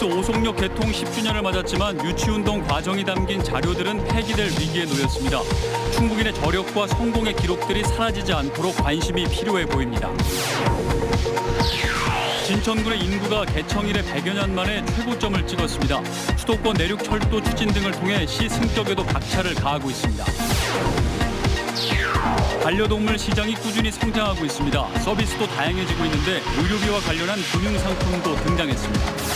KTX 오송역 개통 10주년을 맞았지만 유치운동 과정이 담긴 자료들은 폐기될 위기에 놓였습니다. 충북인의 저력과 성공의 기록들이 사라지지 않도록 관심이 필요해 보입니다. 진천군의 인구가 개청 이래 100여 년 만에 최고점을 찍었습니다. 수도권 내륙 철도 추진 등을 통해 시 승격에도 박차를 가하고 있습니다. 반려동물 시장이 꾸준히 성장하고 있습니다. 서비스도 다양해지고 있는데 의료비와 관련한 금융상품도 등장했습니다.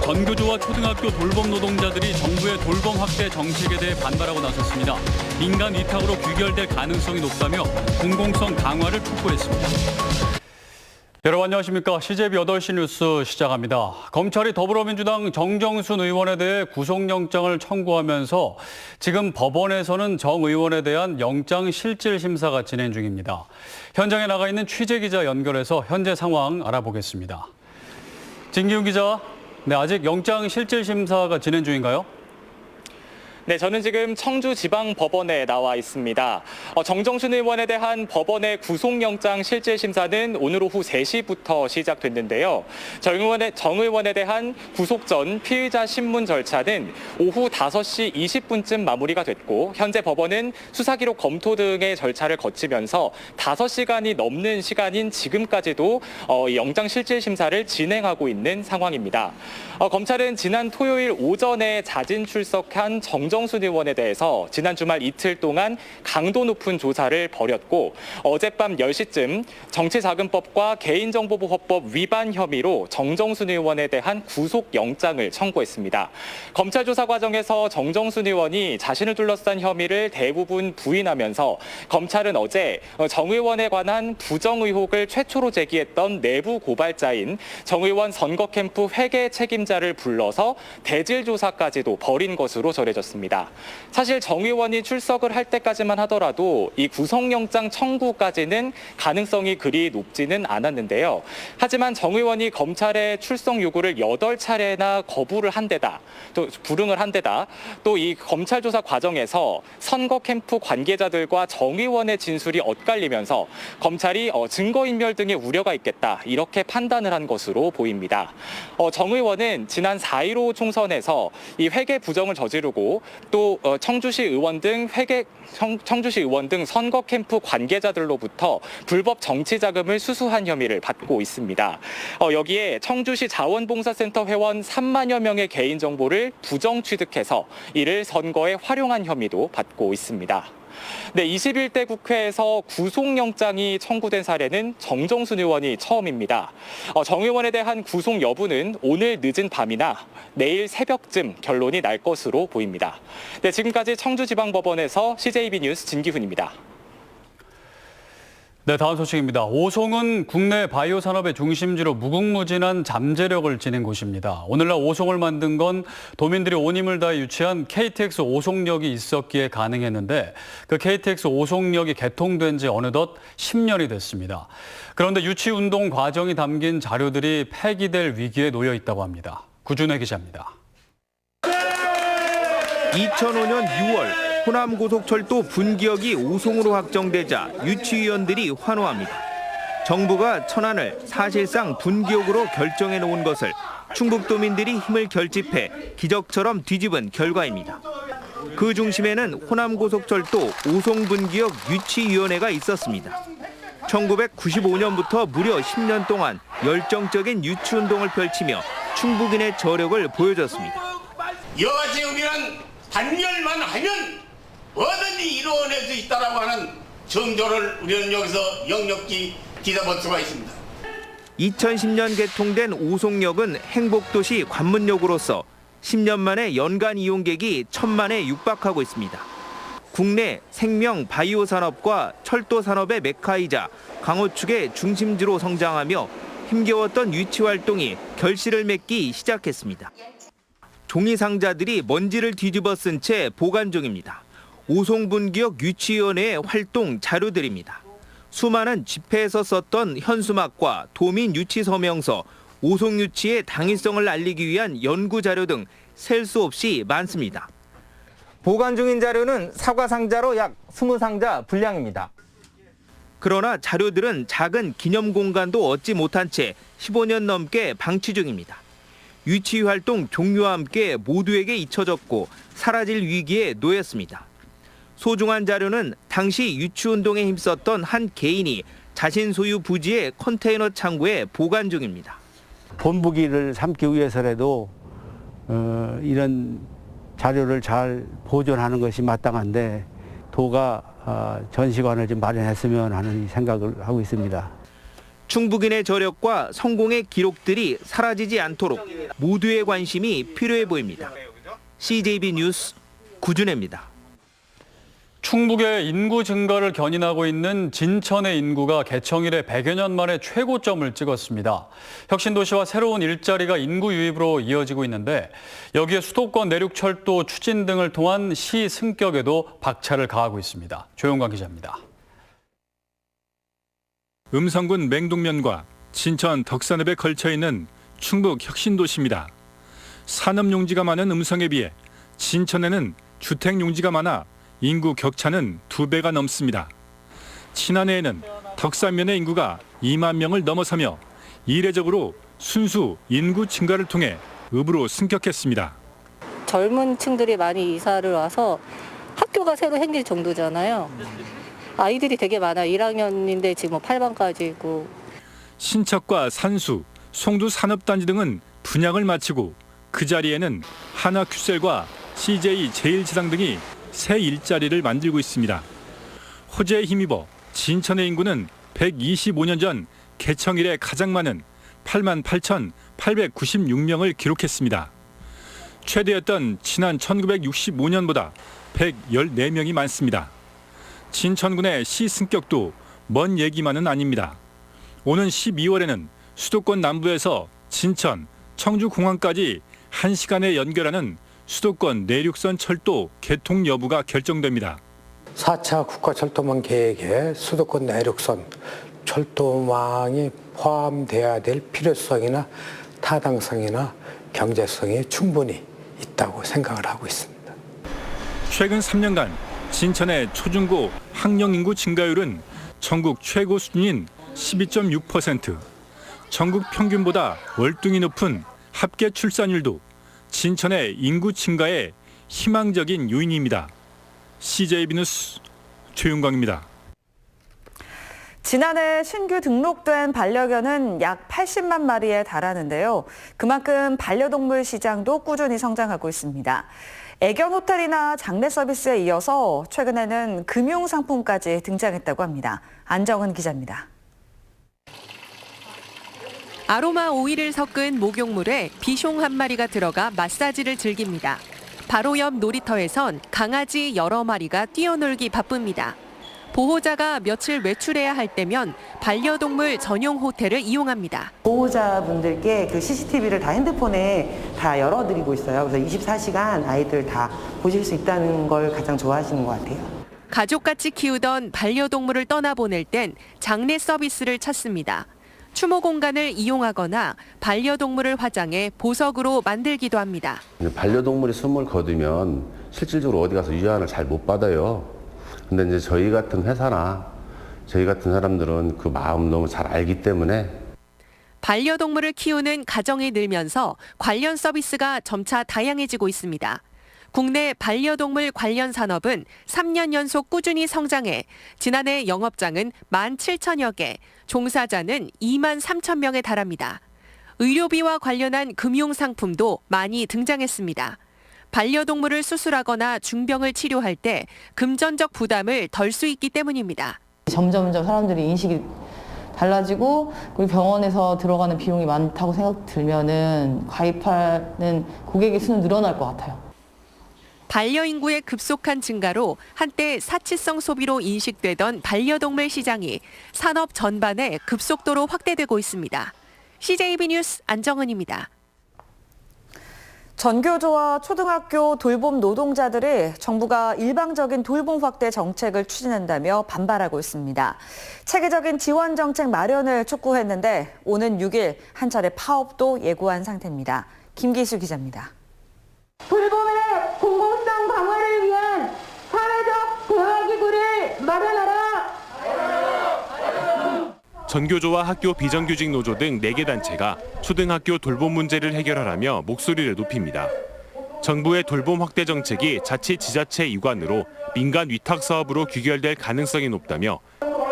전교조와 초등학교 돌봄 노동자들이 정부의 돌봄 확대 정책에 대해 반발하고 나섰습니다. 민간 위탁으로 귀결될 가능성이 높다며 공공성 강화를 촉구했습니다. 여러분 안녕하십니까. CJB 8시 뉴스 시작합니다. 검찰이 더불어민주당 정정순 의원에 대해 구속영장을 청구하면서 지금 법원에서는 정 의원에 대한 영장 실질 심사가 진행 중입니다. 현장에 나가 있는 취재기자 연결해서 현재 상황 알아보겠습니다. 진기훈 기자, 아직 영장 실질 심사가 진행 중인가요? 네, 저는 지금 청주지방법원에 나와 있습니다. 정정순 의원에 대한 법원의 구속영장 실질심사는 오늘 오후 3시부터 시작됐는데요. 정 의원에 대한 구속 전 피의자 신문 절차는 오후 5시 20분쯤 마무리가 됐고 현재 법원은 수사기록 검토 등의 절차를 거치면서 5시간이 넘는 시간인 지금까지도 영장 실질심사를 진행하고 있는 상황입니다. 검찰은 지난 토요일 오전에 자진 출석한 정정순 의원에 대해서 지난 주말 이틀 동안 강도 높은 조사를 벌였고 어젯밤 10시쯤 정치자금법과 개인정보보호법 위반 혐의로 정정순 의원에 대한 구속영장을 청구했습니다. 검찰 조사 과정에서 정정순 의원이 자신을 둘러싼 혐의를 대부분 부인하면서 검찰은 어제 정 의원에 관한 부정 의혹을 최초로 제기했던 내부 고발자인 정 의원 선거 캠프 회계 책임자를 불러서 대질 조사까지도 벌인 것으로 전해졌습니다. 사실 정 의원이 출석을 할 때까지만 하더라도 이 구속영장 청구까지는 가능성이 그리 높지는 않았는데요. 하지만 정 의원이 검찰의 출석 요구를 8차례나 거부를 한 데다, 또 불응을 한 데다, 또 이 검찰 조사 과정에서 선거 캠프 관계자들과 정 의원의 진술이 엇갈리면서 검찰이 증거인멸 등의 우려가 있겠다 이렇게 판단을 한 것으로 보입니다. 정 의원은 지난 4.15 총선에서 이 회계 부정을 저지르고 또 청주시 의원 등 선거 캠프 관계자들로부터 불법 정치 자금을 수수한 혐의를 받고 있습니다. 여기에 청주시 자원봉사센터 회원 3만여 명의 개인 정보를 부정 취득해서 이를 선거에 활용한 혐의도 받고 있습니다. 네, 21대 국회에서 구속영장이 청구된 사례는 정정순 의원이 처음입니다. 정 의원에 대한 구속 여부는 오늘 늦은 밤이나 내일 새벽쯤 결론이 날 것으로 보입니다. 네, 지금까지 청주지방법원에서 CJB 뉴스 진기훈입니다. 네, 다음 소식입니다. 오송은 국내 바이오 산업의 중심지로 무궁무진한 잠재력을 지닌 곳입니다. 오늘날 오송을 만든 건 도민들이 온 힘을 다해 유치한 KTX 오송역이 있었기에 가능했는데 그 KTX 오송역이 개통된 지 어느덧 10년이 됐습니다. 그런데 유치운동 과정이 담긴 자료들이 폐기될 위기에 놓여 있다고 합니다. 구준혜 기자입니다. 2005년 6월 호남고속철도 분기역이 오송으로 확정되자 유치위원들이 환호합니다. 정부가 천안을 사실상 분기역으로 결정해 놓은 것을 충북도민들이 힘을 결집해 기적처럼 뒤집은 결과입니다. 그 중심에는 호남고속철도 오송분기역 유치위원회가 있었습니다. 1995년부터 무려 10년 동안 열정적인 유치운동을 펼치며 충북인의 저력을 보여줬습니다. 여가지역이란 단열만 하면 뭐든지 이루어낼 수 있다라고 하는 정조를 우리는 여기서 역력히 뒤져볼 수가 있습니다. 2010년 개통된 오송역은 행복도시 관문역으로서 10년 만에 연간 이용객이 1,000만에 육박하고 있습니다. 국내 생명 바이오 산업과 철도 산업의 메카이자 강호축의 중심지로 성장하며 힘겨웠던 유치 활동이 결실을 맺기 시작했습니다. 종이 상자들이 먼지를 뒤집어 쓴 채 보관 중입니다. 오송분기역 유치위원회의 활동 자료들입니다. 수많은 집회에서 썼던 현수막과 도민 유치 서명서, 오송 유치의 당위성을 알리기 위한 연구 자료 등 셀 수 없이 많습니다. 보관 중인 자료는 사과 상자로 약 20상자 분량입니다. 그러나 자료들은 작은 기념 공간도 얻지 못한 채 15년 넘게 방치 중입니다. 유치 활동 종료와 함께 모두에게 잊혀졌고 사라질 위기에 놓였습니다. 소중한 자료는 당시 유치운동에 힘썼던 한 개인이 자신 소유 부지의 컨테이너 창고에 보관 중입니다. 본보기를 삼기 위해서라도 이런 자료를 잘 보존하는 것이 마땅한데 도가 전시관을 좀 마련했으면 하는 생각을 하고 있습니다. 충북인의 저력과 성공의 기록들이 사라지지 않도록 모두의 관심이 필요해 보입니다. CJB 뉴스 구준혜입니다. 충북의 인구 증가를 견인하고 있는 진천의 인구가 개청 이래 100여 년 만에 최고점을 찍었습니다. 혁신도시와 새로운 일자리가 인구 유입으로 이어지고 있는데 여기에 수도권 내륙철도 추진 등을 통한 시 승격에도 박차를 가하고 있습니다. 조용관 기자입니다. 음성군 맹동면과 진천 덕산읍에 걸쳐있는 충북 혁신도시입니다. 산업용지가 많은 음성에 비해 진천에는 주택용지가 많아 인구 격차는 2배가 넘습니다. 지난해에는 덕산면의 인구가 2만 명을 넘어서며 이례적으로 순수 인구 증가를 통해 읍으로 승격했습니다. 젊은 층들이 많이 이사를 와서 학교가 새로 생길 정도잖아요. 아이들이 되게 많아요. 1학년인데 지금 8반까지 있고. 신척과 산수, 송두 산업단지 등은 분양을 마치고 그 자리에는 한화큐셀과 CJ 제1지상 등이 새 일자리를 만들고 있습니다. 호재에 힘입어 진천의 인구는 125년 전 개청 이래 가장 많은 88,896명을 기록했습니다. 최대였던 지난 1965년보다 114명이 많습니다. 진천군의 시 승격도 먼 얘기만은 아닙니다. 오는 12월에는 수도권 남부에서 진천, 청주공항까지 1시간에 연결하는 수도권 내륙선 철도 개통 여부가 결정됩니다. 4차 국가철도망 계획에 수도권 내륙선 철도망이 포함돼야 될 필요성이나 타당성이나 경제성이 충분히 있다고 생각을 하고 있습니다. 최근 3년간 진천의 초중고 학령 인구 증가율은 전국 최고 수준인 12.6%, 전국 평균보다 월등히 높은 합계 출산율도 진천의 인구 증가에 희망적인 요인입니다. CJB 뉴스 최윤광입니다. 지난해 신규 등록된 반려견은 약 80만 마리에 달하는데요. 그만큼 반려동물 시장도 꾸준히 성장하고 있습니다. 애견 호텔이나 장례 서비스에 이어서 최근에는 금융 상품까지 등장했다고 합니다. 안정은 기자입니다. 아로마 오일을 섞은 목욕물에 비숑 한 마리가 들어가 마사지를 즐깁니다. 바로 옆 놀이터에선 강아지 여러 마리가 뛰어놀기 바쁩니다. 보호자가 며칠 외출해야 할 때면 반려동물 전용 호텔을 이용합니다. 보호자분들께 그 CCTV를 다 핸드폰에 다 열어드리고 있어요. 그래서 24시간 아이들 다 보실 수 있다는 걸 가장 좋아하시는 것 같아요. 가족같이 키우던 반려동물을 떠나보낼 땐 장례 서비스를 찾습니다. 추모 공간을 이용하거나 반려동물을 화장해 보석으로 만들기도 합니다. 반려동물이 숨을 거두면 실질적으로 어디 가서 유한을 잘 못 받아요. 근데 이제 저희 같은 회사나 저희 같은 사람들은 그 마음 너무 잘 알기 때문에 반려동물을 키우는 가정이 늘면서 관련 서비스가 점차 다양해지고 있습니다. 국내 반려동물 관련 산업은 3년 연속 꾸준히 성장해 지난해 영업장은 17,000여 개, 종사자는 23,000명에 달합니다. 의료비와 관련한 금융상품도 많이 등장했습니다. 반려동물을 수술하거나 중병을 치료할 때 금전적 부담을 덜 수 있기 때문입니다. 점점점 사람들이 인식이 달라지고 그리고 병원에서 들어가는 비용이 많다고 생각 들면은 가입하는 고객의 수는 늘어날 것 같아요. 반려인구의 급속한 증가로 한때 사치성 소비로 인식되던 반려동물 시장이 산업 전반에 급속도로 확대되고 있습니다. CJB 뉴스 안정은입니다. 전교조와 초등학교 돌봄 노동자들이 정부가 일방적인 돌봄 확대 정책을 추진한다며 반발하고 있습니다. 체계적인 지원 정책 마련을 촉구했는데 오는 6일 한 차례 파업도 예고한 상태입니다. 김기수 기자입니다. 돌봄의 공공성 강화를 위한 사회적 대화기구를 마련하라. 전교조와 학교 비정규직 노조 등 4개 단체가 초등학교 돌봄 문제를 해결하라며 목소리를 높입니다. 정부의 돌봄 확대 정책이 자치 지자체 이관으로 민간 위탁 사업으로 귀결될 가능성이 높다며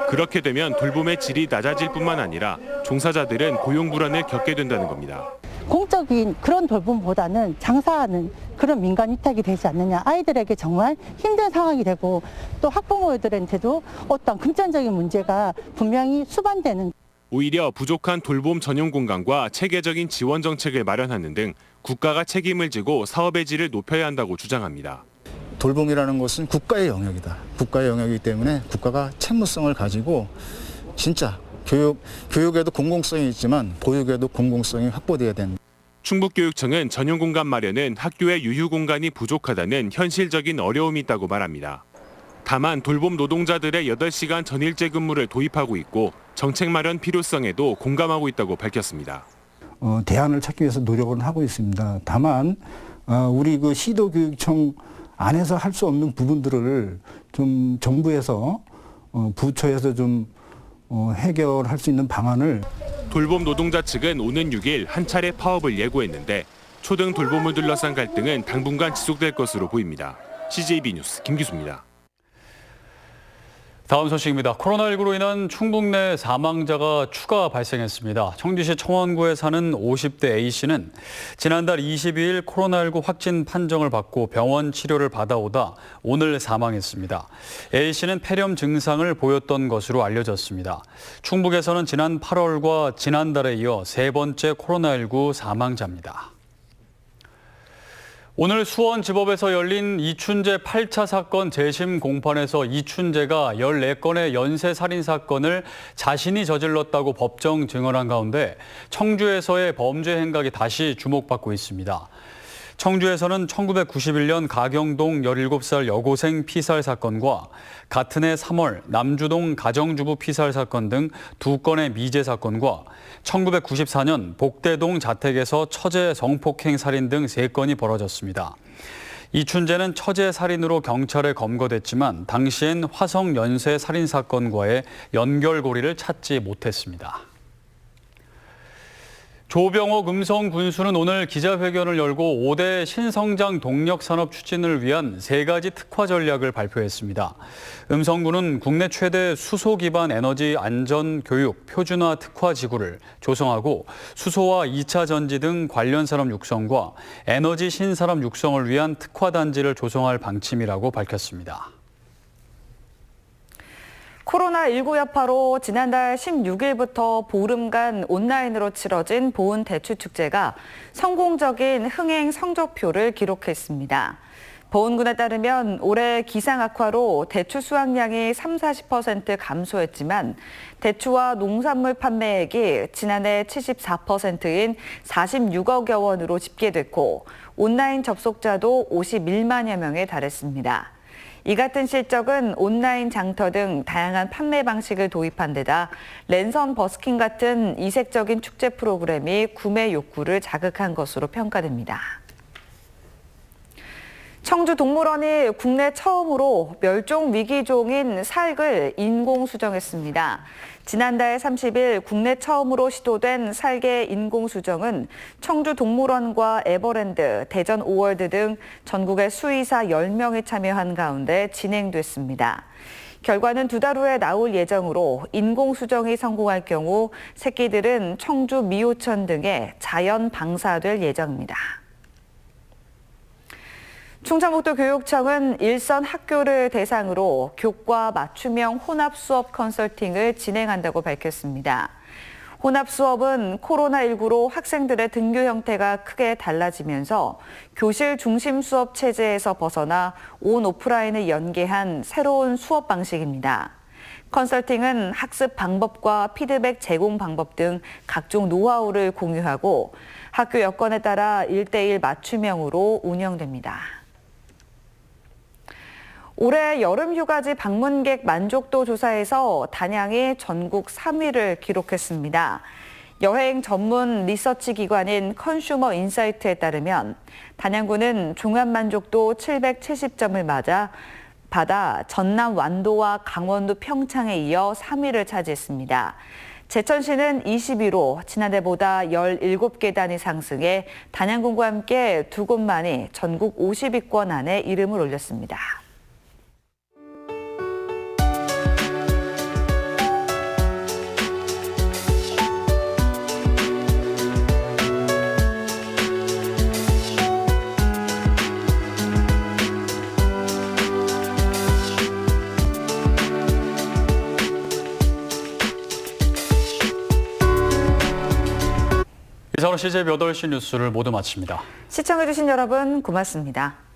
그렇게 되면 돌봄의 질이 낮아질 뿐만 아니라 종사자들은 고용 불안을 겪게 된다는 겁니다. 공적인 그런 돌봄보다는 장사하는 그런 민간 위탁이 되지 않느냐. 아이들에게 정말 힘든 상황이 되고 또 학부모들한테도 어떤 금전적인 문제가 분명히 수반되는. 오히려 부족한 돌봄 전용 공간과 체계적인 지원 정책을 마련하는 등 국가가 책임을 지고 사업의 질을 높여야 한다고 주장합니다. 돌봄이라는 것은 국가의 영역이다. 국가의 영역이기 때문에 국가가 책무성을 가지고 진짜 교육에도 공공성이 있지만 보육에도 공공성이 확보돼야 된다. 충북교육청은 전용 공간 마련은 학교의 유휴 공간이 부족하다는 현실적인 어려움이 있다고 말합니다. 다만 돌봄 노동자들의 8시간 전일제 근무를 도입하고 있고 정책 마련 필요성에도 공감하고 있다고 밝혔습니다. 대안을 찾기 위해서 노력을 하고 있습니다. 다만 우리 그 시도교육청 안에서 할 수 없는 부분들을 좀 정부에서 부처에서 좀 해결할 수 있는 방안을. 돌봄 노동자 측은 오는 6일 한 차례 파업을 예고했는데 초등 돌봄을 둘러싼 갈등은 당분간 지속될 것으로 보입니다. CJB 뉴스 김기수입니다. 다음 소식입니다. 코로나19로 인한 충북 내 사망자가 추가 발생했습니다. 청주시 청원구에 사는 50대 A씨는 지난달 22일 코로나19 확진 판정을 받고 병원 치료를 받아오다 오늘 사망했습니다. A씨는 폐렴 증상을 보였던 것으로 알려졌습니다. 충북에서는 지난 8월과 지난달에 이어 3번째 코로나19 사망자입니다. 오늘 수원지법에서 열린 이춘재 8차 사건 재심 공판에서 이춘재가 14건의 연쇄살인 사건을 자신이 저질렀다고 법정 증언한 가운데 청주에서의 범죄 행각이 다시 주목받고 있습니다. 청주에서는 1991년 가경동 17살 여고생 피살 사건과 같은 해 3월 남주동 가정주부 피살 사건 등 2건의 미제 사건과 1994년 복대동 자택에서 처제 성폭행 살인 등 3건이 벌어졌습니다. 이춘재는 처제 살인으로 경찰에 검거됐지만 당시엔 화성 연쇄 살인 사건과의 연결고리를 찾지 못했습니다. 조병옥 음성군수는 오늘 기자회견을 열고 5대 신성장 동력산업 추진을 위한 3가지 특화 전략을 발표했습니다. 음성군은 국내 최대 수소 기반 에너지 안전 교육 표준화 특화 지구를 조성하고 수소와 2차 전지 등 관련 산업 육성과 에너지 신산업 육성을 위한 특화 단지를 조성할 방침이라고 밝혔습니다. 코로나19 여파로 지난달 16일부터 보름간 온라인으로 치러진 보은 대추축제가 성공적인 흥행 성적표를 기록했습니다. 보은군에 따르면 올해 기상 악화로 대추 수확량이 30-40% 감소했지만 대추와 농산물 판매액이 지난해 74%인 46억여 원으로 집계됐고 온라인 접속자도 51만여 명에 달했습니다. 이 같은 실적은 온라인 장터 등 다양한 판매 방식을 도입한 데다 랜선 버스킹 같은 이색적인 축제 프로그램이 구매 욕구를 자극한 것으로 평가됩니다. 청주동물원이 국내 처음으로 멸종 위기종인 살을 인공 수정했습니다. 지난달 30일 국내 처음으로 시도된 살개 인공 수정은 청주동물원과 에버랜드, 대전 오월드 등 전국의 수의사 10명이 참여한 가운데 진행됐습니다. 결과는 2달 후에 나올 예정으로 인공 수정이 성공할 경우 새끼들은 청주 미호천 등에 자연 방사될 예정입니다. 충청북도 교육청은 일선 학교를 대상으로 교과 맞춤형 혼합 수업 컨설팅을 진행한다고 밝혔습니다. 혼합 수업은 코로나19로 학생들의 등교 형태가 크게 달라지면서 교실 중심 수업 체제에서 벗어나 온 오프라인을 연계한 새로운 수업 방식입니다. 컨설팅은 학습 방법과 피드백 제공 방법 등 각종 노하우를 공유하고 학교 여건에 따라 1:1 맞춤형으로 운영됩니다. 올해 여름휴가지 방문객 만족도 조사에서 단양이 전국 3위를 기록했습니다. 여행 전문 리서치 기관인 컨슈머 인사이트에 따르면 단양구는 종합만족도 770점을 받아 전남 완도와 강원도 평창에 이어 3위를 차지했습니다. 제천시는 21호, 지난해보다 17계단이 상승해 단양군과 함께 두 곳만이 전국 50위권 안에 이름을 올렸습니다. 이상으로 CJ 8시 뉴스를 모두 마칩니다. 시청해주신 여러분 고맙습니다.